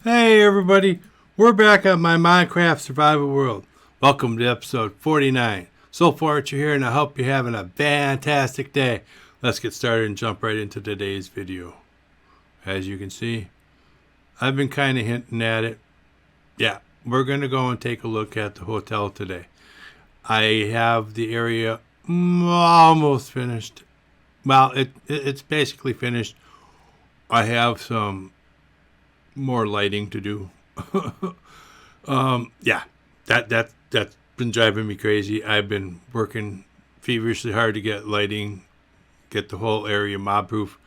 Hey everybody, we're back on my Minecraft survival world. Welcome to episode 49. Soulful Archer here, and I hope you're having a fantastic day. Let's get started and jump right into today's video. As you can see, I've been kind of hinting at it. Yeah, we're going to go and take a look at the hotel today. I have the area almost finished. Well, it's basically finished. I have some more lighting to do. Yeah, that's been driving me crazy. I've been working feverishly hard to get lighting, get the whole area mob proof.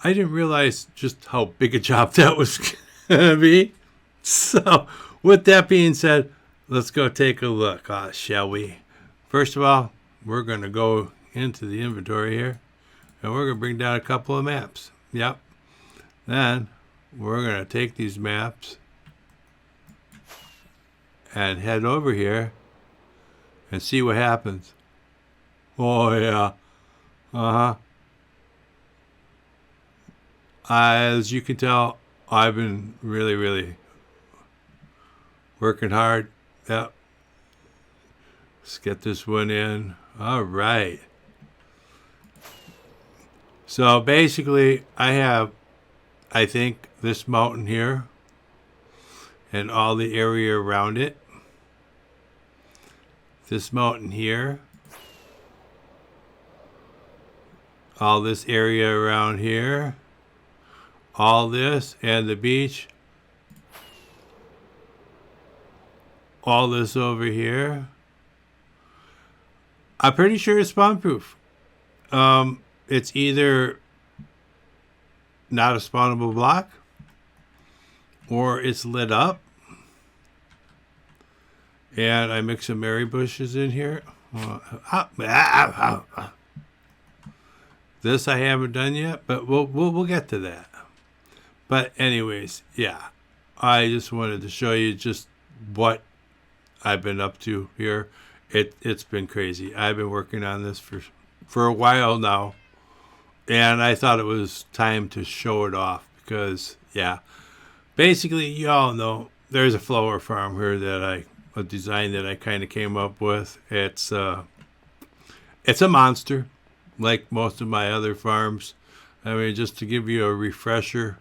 I didn't realize just how big a job that was gonna be. So, with that being said, let's go take a look, shall we? First of all, we're gonna go into the inventory here, and we're gonna bring down a couple of maps. Yep. Then we're going to take these maps and head over here and see what happens. Oh, yeah. As you can tell, I've been really working hard. Yep. Let's get this one in. All right. So basically, I think this mountain here and all the area around it. This mountain here. All this area around here. All this and the beach. All this over here. I'm pretty sure it's spawn proof. It's either not a spawnable block, or it's lit up, and I mix some berry bushes in here. This I haven't done yet, but we'll get to that. But anyways, yeah, I just wanted to show you just what I've been up to here. It's been crazy. I've been working on this for a while now. And I thought it was time to show it off because, yeah, basically, you all know there's a flower farm here that a design that I kind of came up with. It's a monster, like most of my other farms. I mean, just to give you a refresher,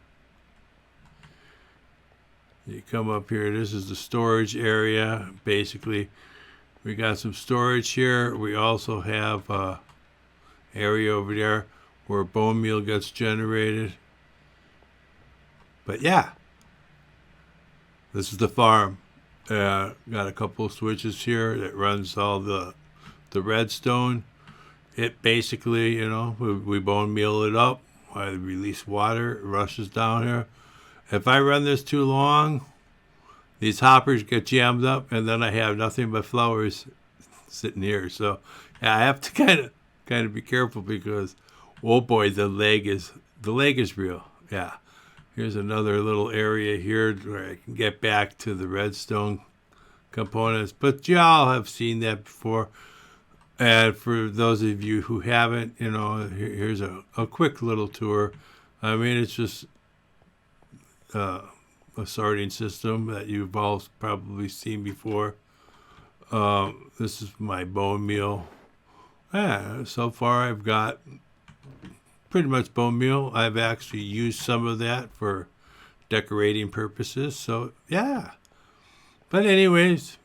you come up here. This is the storage area. Basically, we got some storage here. We also have a area over there where bone meal gets generated. But yeah, this is the farm. Got a couple of switches here that runs all the redstone. It basically, we bone meal it up. I release water, it rushes down here. If I run this too long, these hoppers get jammed up, and then I have nothing but flowers sitting here. So yeah, I have to kind of be careful because, oh boy, the leg is real. Yeah. Here's another little area here where I can get back to the redstone components. But y'all have seen that before. And for those of you who haven't, here's a quick little tour. I mean, it's just a sorting system that you've all probably seen before. This is my bone meal. Yeah, so far I've got pretty much bone meal. I've actually used some of that for decorating purposes. So yeah. But anyways,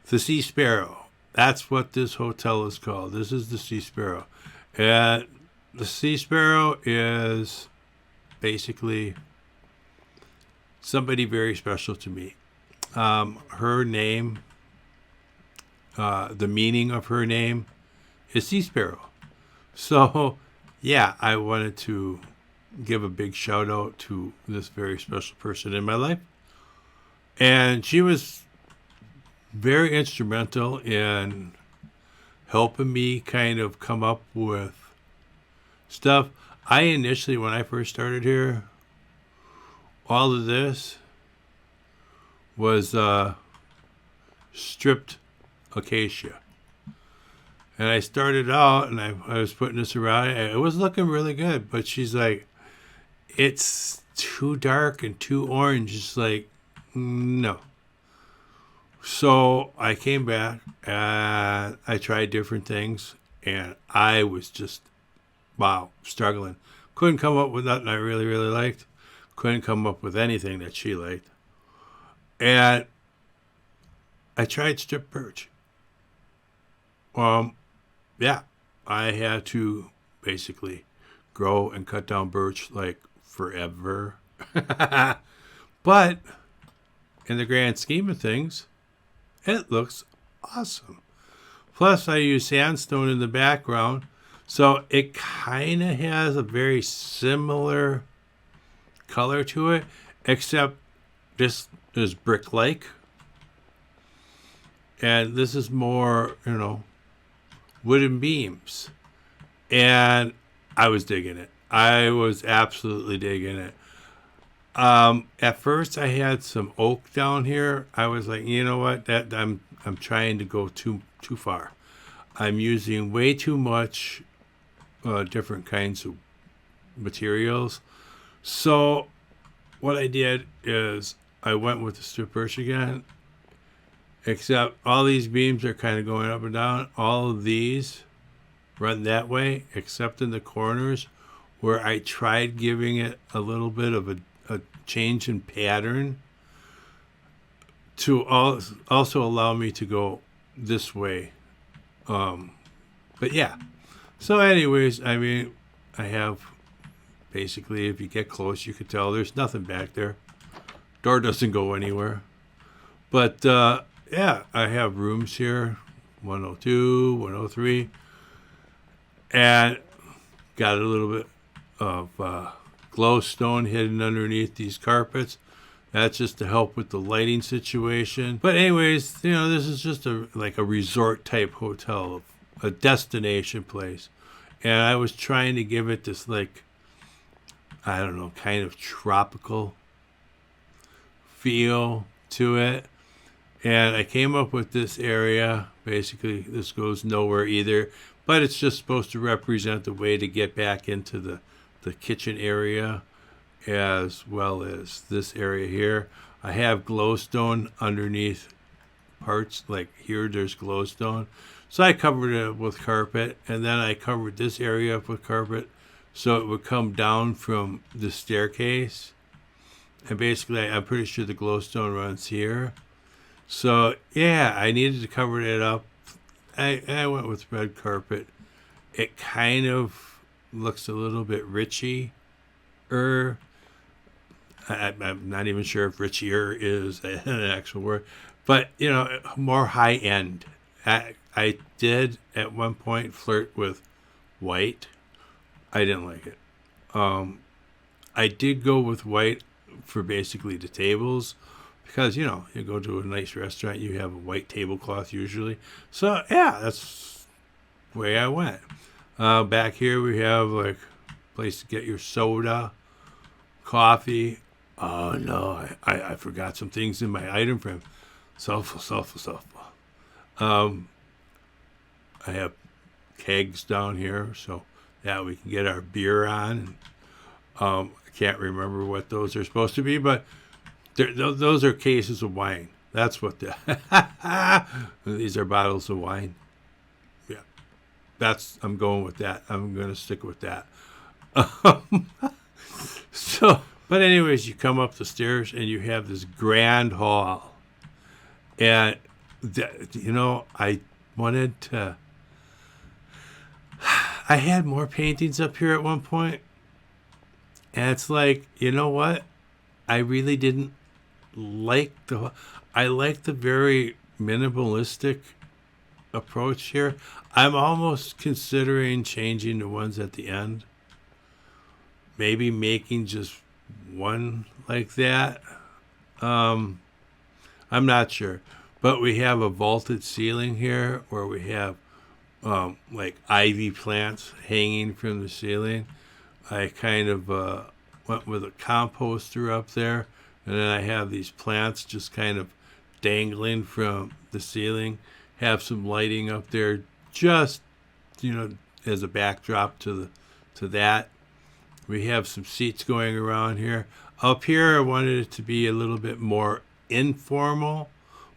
the Sea Sparrow. That's what this hotel is called. This is the Sea Sparrow. And the Sea Sparrow is basically somebody very special to me. Her name, the meaning of her name is Sea Sparrow. So, yeah, I wanted to give a big shout out to this very special person in my life. And she was very instrumental in helping me kind of come up with stuff. I initially, when I first started here, all of this was stripped acacia. And I started out, and I was putting this around. It was looking really good, but she's like, it's too dark and too orange. It's like, no. So I came back and I tried different things, and I was just, wow, struggling. Couldn't come up with nothing I really, really liked. Couldn't come up with anything that she liked. And I tried strip perch. Yeah, I had to basically grow and cut down birch like forever. But in the grand scheme of things, it looks awesome. Plus, I use sandstone in the background, so it kind of has a very similar color to it, except this is brick-like, and this is more, wooden beams. And I was digging it. I was absolutely digging it. At first, I had some oak down here. I was like, you know what? That I'm trying to go too far. I'm using way too much different kinds of materials. So what I did is I went with the strip birch again. Except all these beams are kind of going up and down. All of these run that way, except in the corners where I tried giving it a little bit of a change in pattern to also allow me to go this way. But yeah. So anyways, I mean, I have basically, if you get close, you could tell there's nothing back there. Door doesn't go anywhere. But yeah, I have rooms here, 102, 103, and got a little bit of glowstone hidden underneath these carpets. That's just to help with the lighting situation. But anyways, this is just like a resort type hotel, a destination place. And I was trying to give it this, like, I don't know, kind of tropical feel to it. And I came up with this area. Basically, this goes nowhere either, but it's just supposed to represent the way to get back into the kitchen area, as well as this area here. I have glowstone underneath parts, like here there's glowstone. So I covered it with carpet, and then I covered this area up with carpet so it would come down from the staircase. And basically, I'm pretty sure the glowstone runs here. So, yeah, I needed to cover it up. I went with red carpet. It kind of looks a little bit richy-er. I'm not even sure if richier is an actual word. But, more high-end. I did, at one point, flirt with white. I didn't like it. I did go with white for basically the tables. Because, you go to a nice restaurant, you have a white tablecloth usually. So, yeah, that's the way I went. Back here we have, like, a place to get your soda, coffee. Oh, no, I forgot some things in my item frame. Soulful. I have kegs down here, so, yeah, we can get our beer on. I can't remember what those are supposed to be, but those are cases of wine. That's what these are bottles of wine. Yeah, I'm going with that. I'm going to stick with that. But anyways, you come up the stairs and you have this grand hall, and I wanted to. I had more paintings up here at one point, and it's like, you know what? I really didn't I like the very minimalistic approach here. I'm almost considering changing the ones at the end. Maybe making just one like that. I'm not sure. But we have a vaulted ceiling here where we have like ivy plants hanging from the ceiling. I kind of went with a composter up there. And then I have these plants just kind of dangling from the ceiling. Have some lighting up there, just as a backdrop to that. We have some seats going around here. Up here, I wanted it to be a little bit more informal,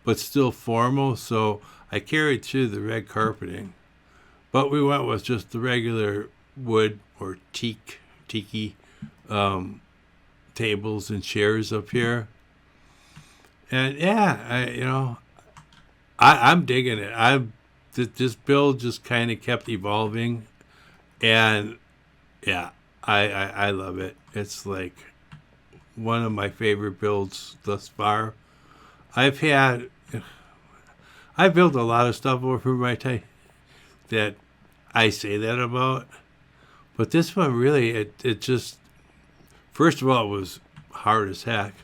but still formal. So I carried through the red carpeting, but we went with just the regular wood or tiki tables and chairs up here. And yeah, I'm digging it. This build just kind of kept evolving, and yeah, I love it. It's like one of my favorite builds thus far. I've built a lot of stuff over my time that I say that about, but this one really, it just, first of all, it was hard as heck.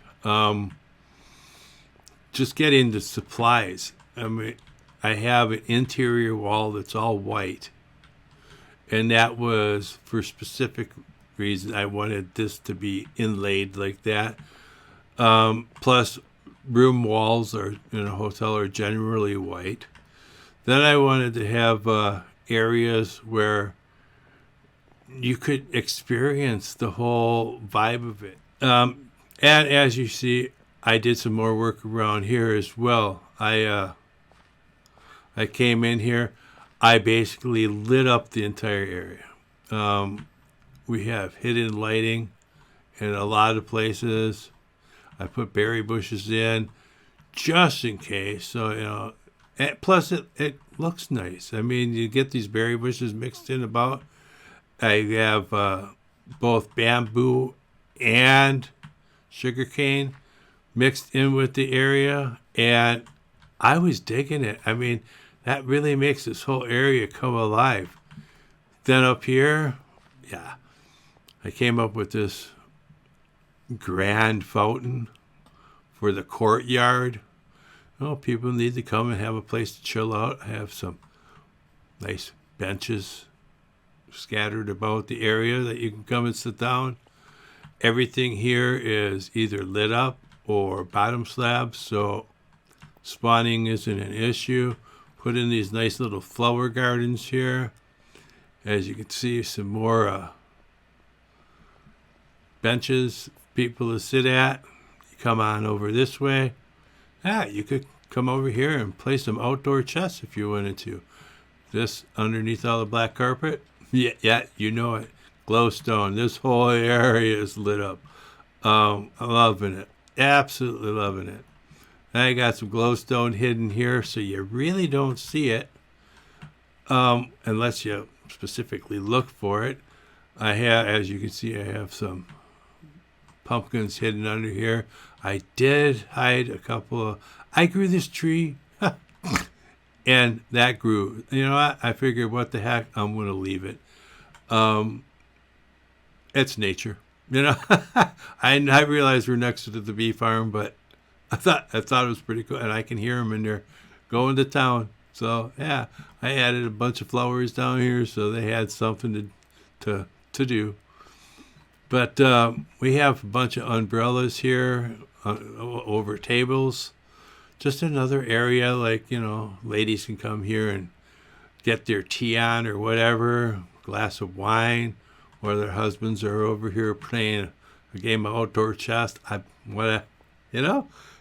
Just getting the supplies. I mean, I have an interior wall that's all white, and that was for specific reason. I wanted this to be inlaid like that. Plus, room walls are in a hotel are generally white. Then I wanted to have areas where you could experience the whole vibe of it. And as you see, I did some more work around here as well. I came in here. I basically lit up the entire area. We have hidden lighting in a lot of places. I put berry bushes in just in case. So, and plus it looks nice. I mean, you get these berry bushes mixed in about. I have both bamboo and sugarcane mixed in with the area, and I was digging it. I mean, that really makes this whole area come alive. Then up here, yeah, I came up with this grand fountain for the courtyard. Oh, people need to come and have a place to chill out. I have some nice benches scattered about the area that you can come and sit down. Everything here is either lit up or bottom slabs, so spawning isn't an issue. Put in these nice little flower gardens here. As you can see, some more benches, people to sit at. You come on over this way. You could come over here and play some outdoor chess if you wanted to. This underneath all the black carpet. Yeah, you know it. Glowstone. This whole area is lit up. I'm loving it. Absolutely loving it. I got some glowstone hidden here, so you really don't see it unless you specifically look for it. I have, as you can see, I have some pumpkins hidden under here. I did hide a couple of. I grew this tree, and that grew. You know what? I figured, what the heck? I'm gonna leave it. It's nature. I realized we're next to the bee farm, but I thought it was pretty cool, and I can hear them in there going to town. So yeah, I added a bunch of flowers down here, so they had something to do. But we have a bunch of umbrellas here over tables. Just another area, like, ladies can come here and get their tea on or whatever, glass of wine, or their husbands are over here playing a game of outdoor chess.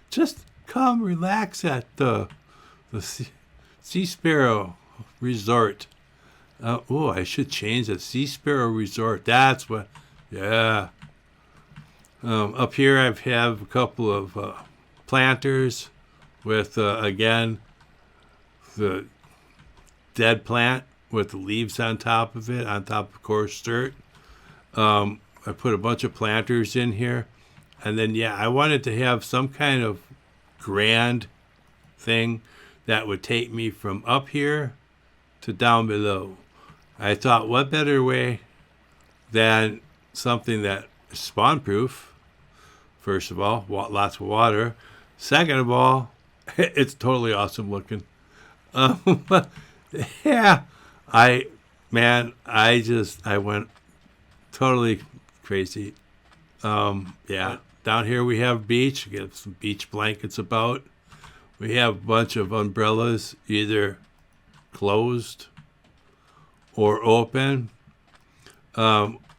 Just come relax at the Sea Sparrow Resort. I should change it. Sea Sparrow Resort. That's what. Yeah. Up here, I have a couple of planters with, again, the dead plant with the leaves on top of it, on top of coarse dirt. I put a bunch of planters in here. And then, I wanted to have some kind of grand thing that would take me from up here to down below. I thought, what better way than something that is spawn-proof, first of all, lots of water. Second of all, it's totally awesome looking. Yeah, I went totally crazy. Down here we have beach. We get some beach blankets about. We have a bunch of umbrellas, either closed or open.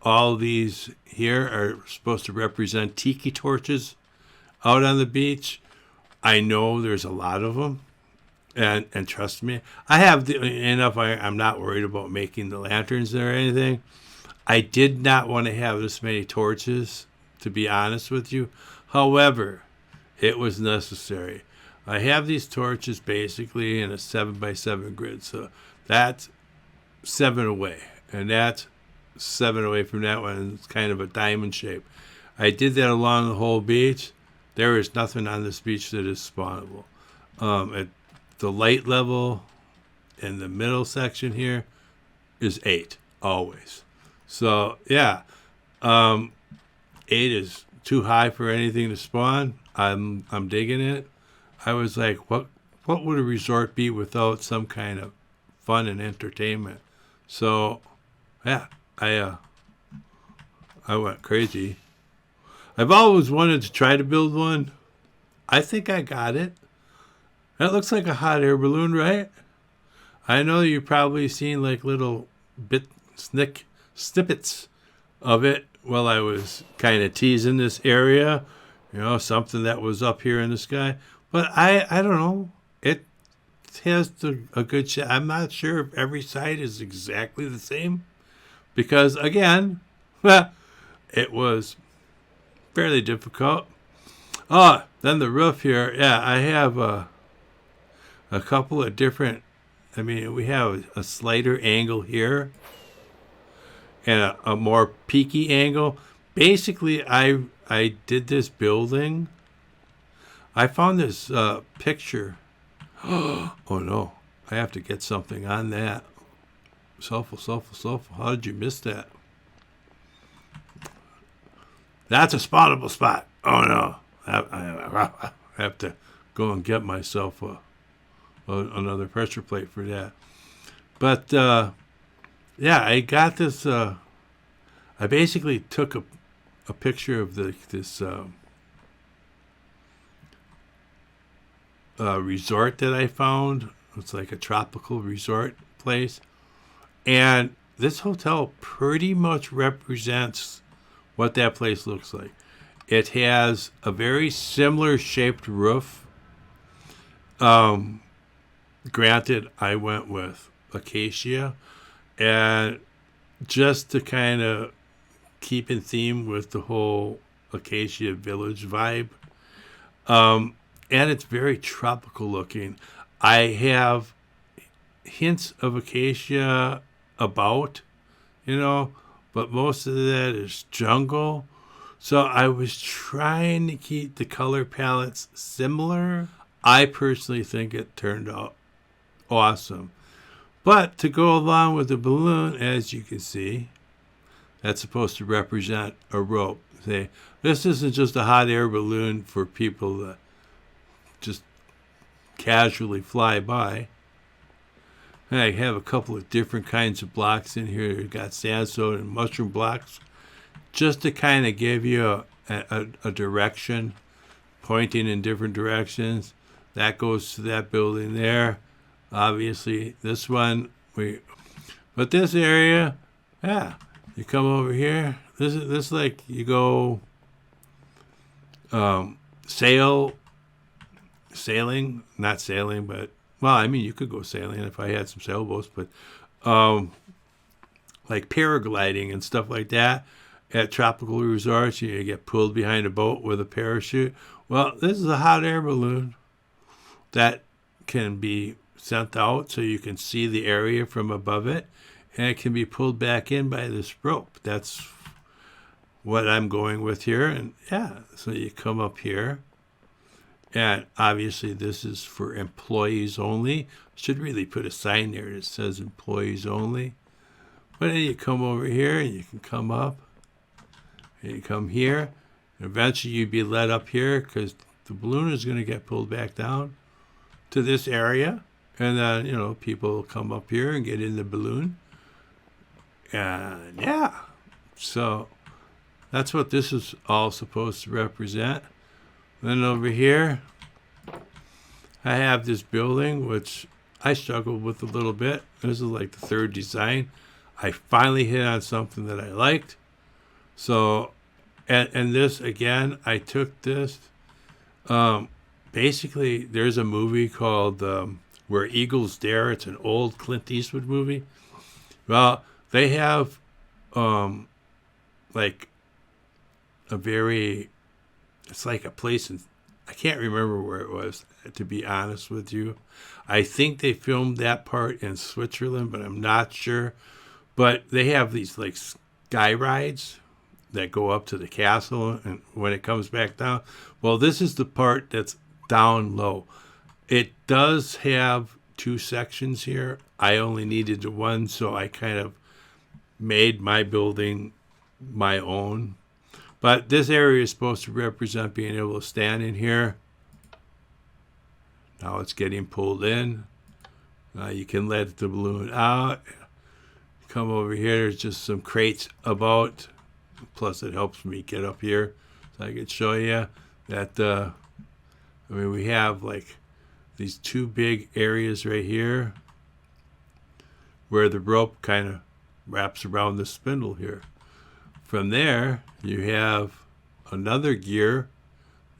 all these here are supposed to represent tiki torches out on the beach. I know there's a lot of them. And trust me, I have enough. I'm not worried about making the lanterns or anything. I did not want to have this many torches, to be honest with you. However, it was necessary. I have these torches basically in a 7x7 grid, so that's 7 away, and that's 7 away from that one. It's kind of a diamond shape. I did that along the whole beach. There is nothing on this beach that is spawnable. At the light level in the middle section here is 8 always. So yeah, 8 is too high for anything to spawn. I'm digging it. I was like, what would a resort be without some kind of fun and entertainment? So yeah, I went crazy. I've always wanted to try to build one. I think I got it. That looks like a hot air balloon, right? I know you've probably seen like little snippets of it while I was kind of teasing this area. You know, something that was up here in the sky. But I don't know. It has a good shot. I'm not sure if every side is exactly the same. Because, again, it was fairly difficult. Oh, then the roof here. Yeah, I have a couple of different. I mean, we have a slighter angle here and a more peaky angle. Basically, I did this building. I found this picture. Oh no, I have to get something on that. Soulful. How did you miss that? That's a spawnable spot. Oh no, I have to go and get myself another pressure plate for that. But yeah, I got this. I basically took a picture of this resort that I found. It's like a tropical resort place. And this hotel pretty much represents what that place looks like. It has a very similar shaped roof. Granted, I went with acacia. And just to kind of keep in theme with the whole acacia village vibe. And it's very tropical looking. I have hints of acacia about, but most of that is jungle. So I was trying to keep the color palettes similar. I personally think it turned out awesome. But to go along with the balloon, as you can see, that's supposed to represent a rope. See, this isn't just a hot air balloon for people to just casually fly by. And I have a couple of different kinds of blocks in here. You've got sandstone and mushroom blocks, just to kind of give you a direction, pointing in different directions. That goes to that building there. Obviously, this one, but this area, yeah, you come over here. This is like you go sailing, not sailing, but well, I mean, you could go sailing if I had some sailboats, but like paragliding and stuff like that at tropical resorts, you get pulled behind a boat with a parachute. Well, this is a hot air balloon that can be sent out so you can see the area from above it, and it can be pulled back in by this rope. That's what I'm going with here. And yeah, so you come up here, and obviously this is for employees only. Should really put a sign there that says employees only. But then you come over here and you can come up and you come here, and eventually you'd be led up here because the balloon is going to get pulled back down to this area. And then, people come up here and get in the balloon. And yeah, so that's what this is all supposed to represent. Then over here, I have this building, which I struggled with a little bit. This is like the third design. I finally hit on something that I liked. So, and this again, I took this. Basically, there's a movie called Where Eagles Dare. It's an old Clint Eastwood movie. Well, they have like a very, it's like a place in, I can't remember where it was, to be honest with you. I think they filmed that part in Switzerland, but I'm not sure. But they have these like sky rides that go up to the castle, and when it comes back down, well, this is the part that's down low. It does have two sections here. I only needed the one, so I kind of made my building my own. But this area is supposed to represent being able to stand in here. Now it's getting pulled in. You can let the balloon out. Come over here. There's just some crates about. Plus, it helps me get up here. So I could show you that, we have like these two big areas right here where the rope kind of wraps around the spindle here. From there, you have another gear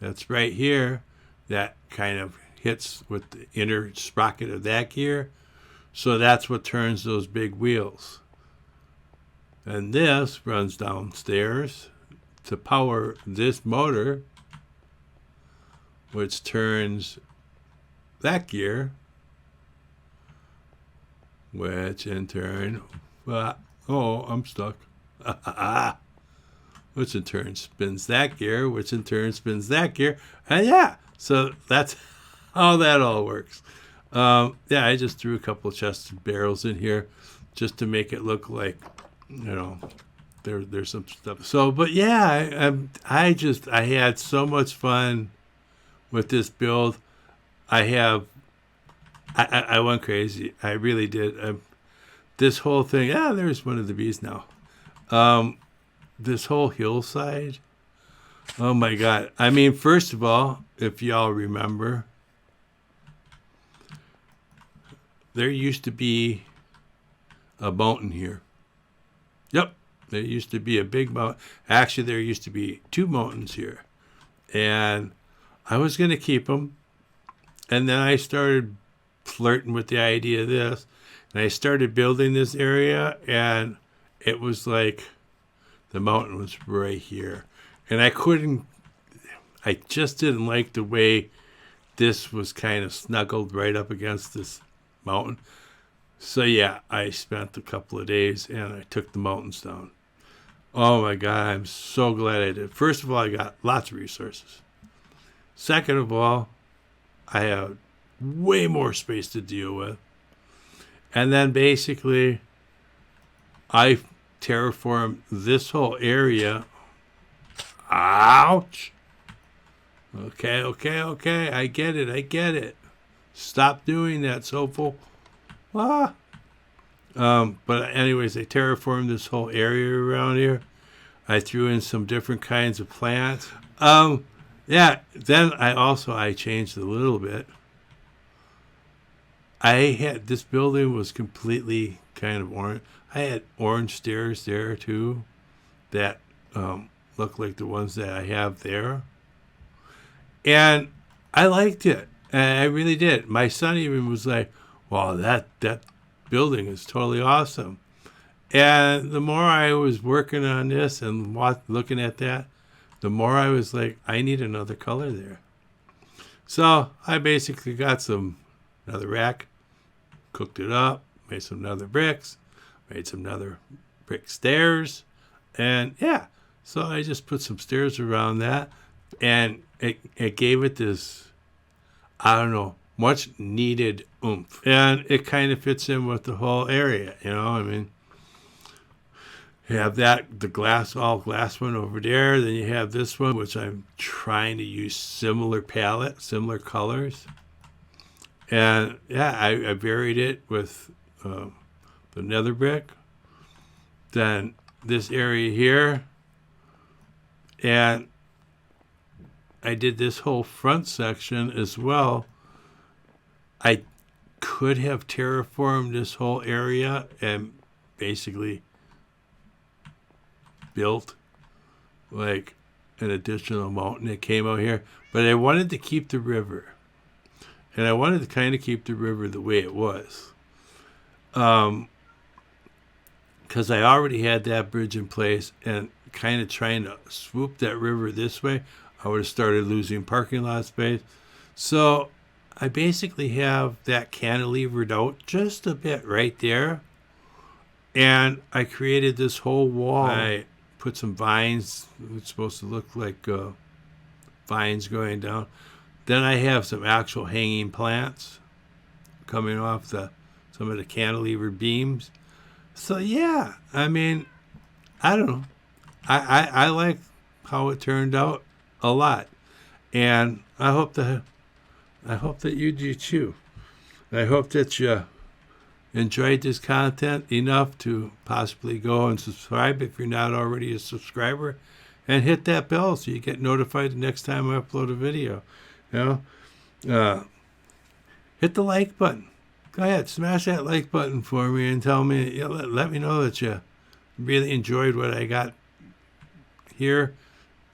that's right here that kind of hits with the inner sprocket of that gear. So that's what turns those big wheels. And this runs downstairs to power this motor, which turns that gear, which in turn, I'm stuck. Which in turn spins that gear, which in turn spins that gear. And yeah, so that's how that all works. I just threw a couple of chests and barrels in here just to make it look like, there's some stuff. So, but yeah, I had so much fun with this build. I went crazy. I really did. This whole thing, there's one of the bees now. This whole hillside, oh my God. I mean, first of all, if y'all remember, there used to be a mountain here. Yep, there used to be a big mountain. Actually, there used to be two mountains here. And I was going to keep them. And then I started flirting with the idea of this. And I started building this area, and it was like the mountain was right here. And I just didn't like the way this was kind of snuggled right up against this mountain. So yeah, I spent a couple of days and I took the mountains down. Oh my God, I'm so glad I did. First of all, I got lots of resources. Second of all, I have way more space to deal with. And then basically, I terraformed this whole area. Ouch! Okay. I get it. Stop doing that, Soulful. But anyways, I terraformed this whole area around here. I threw in some different kinds of plants. Then I changed a little bit. This building was completely kind of orange. I had orange stairs there too that look like the ones that I have there. And I liked it. And I really did. My son even was like, wow, that building is totally awesome. And the more I was working on this and looking at that, the more I was like, I need another color there. So I basically got another rack, cooked it up, made some nether bricks, made some nether brick stairs. And yeah, so I just put some stairs around that. And it gave it this, much needed oomph. And it kind of fits in with the whole area, I mean, you have the all glass one over there. Then you have this one, which I'm trying to use similar palette, similar colors. And yeah, I varied it with the nether brick. Then this area here. And I did this whole front section as well. I could have terraformed this whole area and basically built like an additional mountain that came out here. But I wanted to keep the river. And I wanted to kind of keep the river the way it was. Because I already had that bridge in place, and kind of trying to swoop that river this way, I would have started losing parking lot space. So I basically have that cantilevered out just a bit right there. And I created this whole wall. I put some vines. It's supposed to look like vines going down. Then I have some actual hanging plants coming off some of the cantilever beams. So yeah, I mean, I don't know. I like how it turned out a lot, and I hope that you do too. I hope that you enjoyed this content enough to possibly go and subscribe if you're not already a subscriber, and hit that bell so you get notified the next time I upload a video. You know, hit the like button. Go ahead, smash that like button for me and tell me, you know, let me know that you really enjoyed what I got here.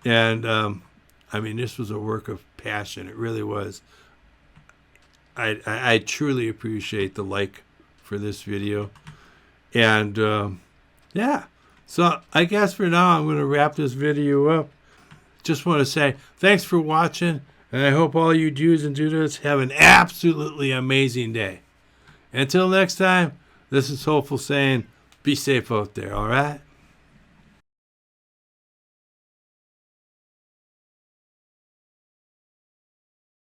And I mean, this was a work of passion. It really was. I truly appreciate the like for this video. And yeah, so I guess for now I'm going to wrap this video up. Just want to say thanks for watching, and I hope all you Jews and Judas have an absolutely amazing day. Until next time, this is Soulful saying, be safe out there, all right?